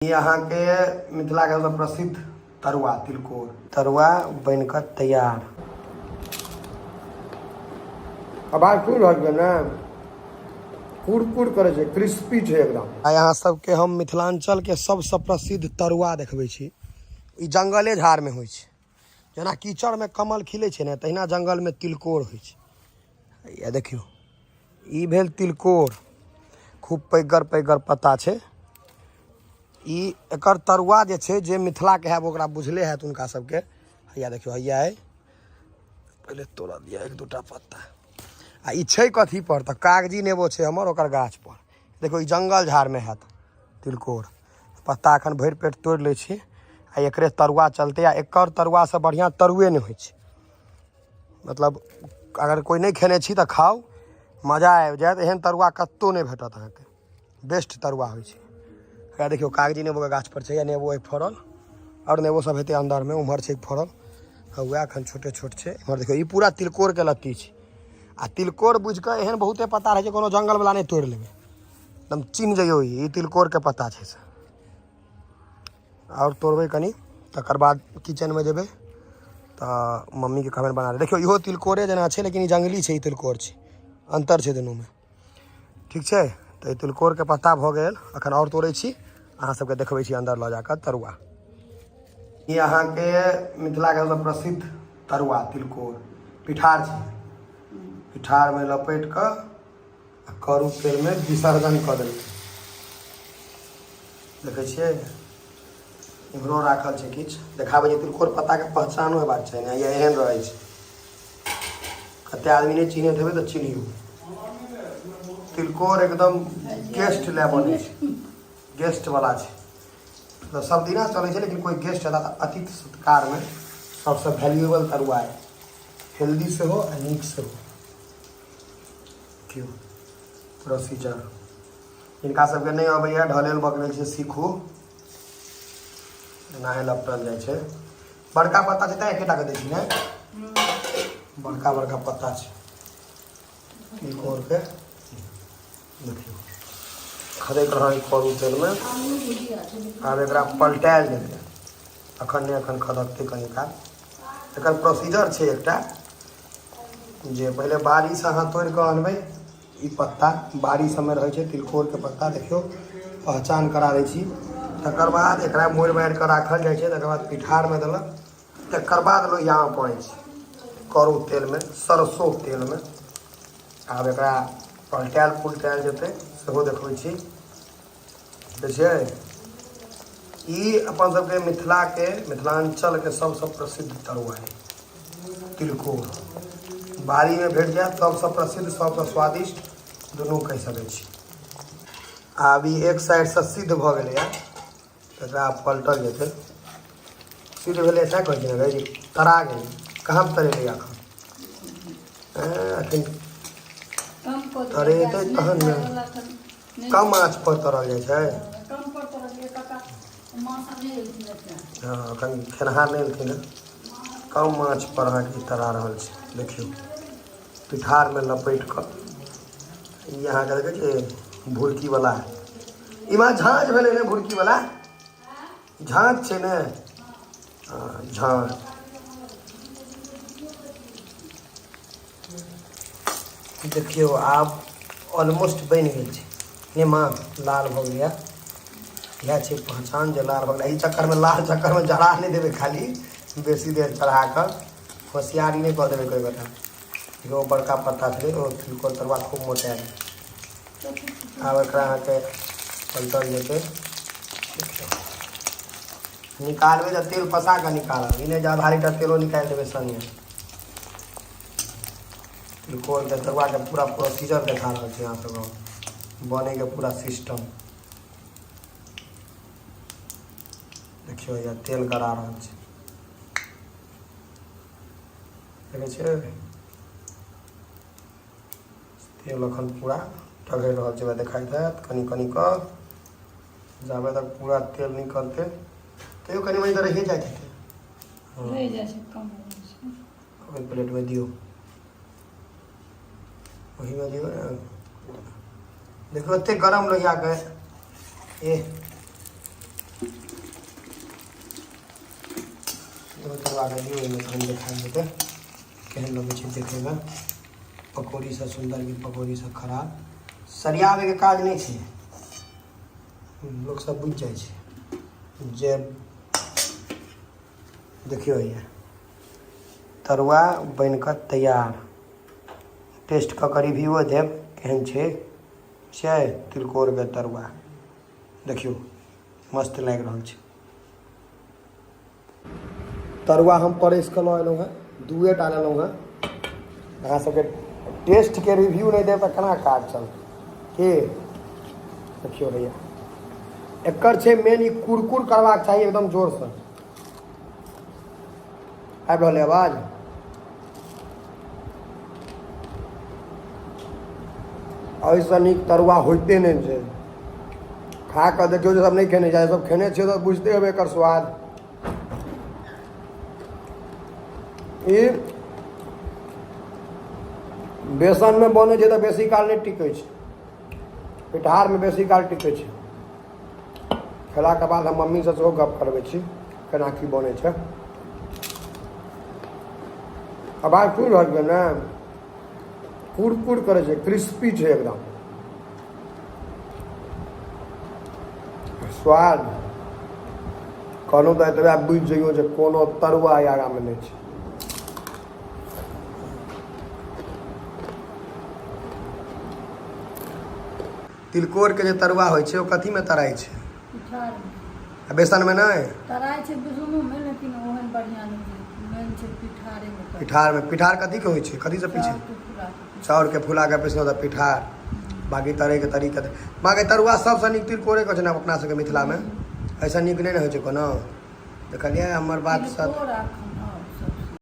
यहाँ के मिथिला के सबसे प्रसिद्ध तरुआ तिलकोर तरुआ बनकर तैयार। आवाज फूल हो ना कुड़ करे छै, क्रिस्पी छै एकदम। यहाँ सबके हम मिथिलांचल के सबसे प्रसिद्ध तरुआ देखबै छी। ई जंगले झाड़ में होइ छै, जेना कीचड़ में कमल खिले छै ने तहिना जंगल में तिलकोर होइ छै। ये देखियो, ई भेल तिलकोर, खूब पैगर पैगर पत्ता छै। ई एकर तरुआ जे छै, जे मिथिला के है ओकरा बुझले है उनका सबके। हैया देखियो, हैया है, पहले तोड़ा दिया एक दूटा पत्ता। आ ई छै कथी पर तऽ कागजी नेबो छै हमर ओकर गाछ पर। देखो ई जंगल झाड़ में हैत तिलकोर। पत्ता एखन भरि पेट तोड़ लै छी आ एकरे तरुआ चलते। आ एकर तरुआ से बढ़िया तरुए नहीं होइ छै। मतलब अगर कोई नहीं खेने छी तऽ खाओ, मजा आबि जायत। एहन तरुआ कत्तो नहीं भेटत अहाँके, बेस्ट तरुआ होइ छै। देखियो कागजी नेबो के गाछ पर छै, या नेबो एक फड़ल और नेबो सब हेतै अंदर में, उम्हर छै फड़ल। वएह एखन छोटे छोट छै। इम्हर देखियो ई पूरा तिलकोर के लत्ती छै। आ तिलकोर बुझ के एहन बहुते पता रहे छै, कोनो जंगल वाला नहीं तोड़ लेबे, एकदम चिन्ह जइयो ई तिलकोर के पत्ता छै से। और तोड़बै कनी, तकर बाद किचन में जेबै तऽ मम्मी के कहबै बना दे। देखियो इहो तिलकोरे जेना छै, लेकिन ई जंगली छै, ई तिलकोर छै, अंतर छै दुनू में। ठीक छै, तो तिलकोर के पत्ता भऽ गेल। अखन और तोड़ै छी, अहाँ सबके देखबै छी अंदर लऽ जाकर तरुआ। ई अहाँ के मिथिला के सबसे प्रसिद्ध तरुआ तिलकोर पिठार छै। पिठार में लपेट कऽ करू तेल में विसर्जन कऽ देबै। देखै छियै इम्हरो राखल छै किछु, देखाबै छै। तिलकोर पत्ता के पहचानो हेबाक चाही ने, या एहन रहै छै। कते आदमी नहीं चिन्हैत हेबै तऽ चिन्हियो। तिलकोर एकदम गेस्ट लेवल छै, गेस्ट वाला छै। तो सब दिना चले छै, लेकिन कोई गेस्ट एला तऽ अतिथि सत्कार में सबसे वैल्यूएबल तरुआ है। हेल्दी से हो, नीक से हो। क्यों प्रोसीजर जिनका सबके नहीं अबैया ढलेल बकलेल से सीखू। एनाहे लपटल जाइ छै। बड़का पत्ता छै तऽ एकेटा के दै छी ने, बड़का बड़का पत्ता छै तिलकोर के। देखियो खदक रहा करू तेल में। आब एकरा पलटायल जेतै, अखन नहीं, अखन खदकते कनी काल। एकर प्रोसीजर छै एकटा, जे पहले बाड़ी से अहाँ तोड़ के अनबै। ई पत्ता बाड़ी सबमें रहे छै तिलकोर के पत्ता, देखियो पहचान करा दै छी। तकर बाद एकरा मोड़ मारि के राखल जाइ छै। तकर बाद पिठार में देलक, तकर बाद लोहिया में पड़ै छै करू तेल में, सरसों तेल में। आब एकरा पलटायल पुलटायल जेतै, सेहो देखबै छी। देखिए ई अपन सबके मिथिला के, मिथिलांचल के सबसे प्रसिद्ध तरुआ है तिलकोर। बाड़ी में भेट जाए सबसे प्रसिद्ध, सबसे स्वादिष्ट दुनू कह सकै छी। आब ई एक साइड से सिद्ध भऽ गेलै है, एकरा पलटल जेतै। सिद्ध भेलै सएह कहै छै ने, तरा गेलै। कहाँ तरेलै एखन, अखन तरेतै तहन ने। कम आँच पर तरल जाइ छै। हाँ एखन खेनहार नहीं एलखिन हैं, कम आँच पर अहाँके तरा रहल छै। देखियो पिठार में लपेट कऽ। ई अहाँके देखै छियै भुरकी वाला, इमा झाँझ भेलै ने, भुरकी वाला झाँझ छै ने, झाँझ। देखियो आब ऑलमोस्ट बनि गेल छै। ने माँ लाल भऽ गेलै, इएह छै पहचान जे लाल भऽ गेलै। ई चक्कर में, लाल चक्कर में जरा नहीं देबै, खाली बेसी देर चढ़ा कर होशियारी नहीं कऽ देबै कोई गोटा। एगो बड़का पत्ता छलै, ओ तिलकोर तरुआ खूब मोटायल। आब एकरा अहाँके पलटल जेतै। निकालबै तऽ तेल पसा कऽ निकालब, ई नहीं जे आधा लीटर तेलो निकालि देबै संगे। तिलकोर के तरुआ के पूरा प्रोसीजर देखा रहल छी अहाँ सबके, बने के पूरा सिस्टम। देखियो या तेल गड़ा रहल छै, देखै छियै तेल एखन पूरा टघरि रहल छै, देखाइ देत कनी कनी कऽ। जाबे तक पूरा तेल निकलते, तैयो कनी मनी तऽ रहिए जाइत हेतै। ओहि प्लेट में दियो, वही में दियो ने। देखियो एते गरम लोहिया के, तरुआ के दियो ओहिमे हम देखा देते केहन लगै छै देखैमे। पकौड़ी सब सुंदर कि पकौड़ी सब खराब, सरियाबे के काज नहीं छै, लोग सब बुझ जाए छै जे देखियो ये तरुआ बनकर तैयार। टेस्ट क के रिव्यू देव केहन छै तिलकोर के तरुआ। देखियो मस्त लाग रहल छै। तरुआ हम परस के लऽ एलहुँ हैं, दुए टा लेलहुँ हैं। अहाँ सबके टेस्ट के रिव्यू नहीं देव तो केना काज चलतै की। देखियो भैया एकर छै मेन ई कुरकुर करबाक चाही एकदम जोर से। आबि रहल आवाज। ऐसा नीक तरुआ होइते नहीं छै। खा कर देखियो जो सब नहीं खेने जाए, सब खेने छियै तो बुझते हेबै एकर स्वाद। ई बेसन में बने छै तऽ बेसी काल नहीं टिकै छै, पिठार में बेसी काल टिकै छै। खेला के बाद हम मम्मी से सेहो गप करबै छी केना की बनै छै। आवाज सुनि रहल छियै ने, कुरकुर करे छै, क्रिस्पी छै एकदम। स्वाद कहलहुँ तऽ एतबे बुझि जइयो जे कोनो तरुआ आगाँमे नहि छै। तिलकोर के जे तरुआ होइ छै ओ कथी में तराई छै? पिठार में। बेसन में नहीं तराई छै दुनू में, लेकिन ओहन बढ़िया नहीं मेन छै पिठारे में। पिठार में। पिठार कथी के होइ छै, कथी से पीछे? चाउर के फुला के पीसलो तऽ पिठार। बाकी तरे के तरीका बाकी तरुआ सबसे नीक तिलकोरे के छै ने अपना सबके मिथिला में। ऐसा नीक नहीं ना होइ छै कोनो। देखलिए हमर बात सब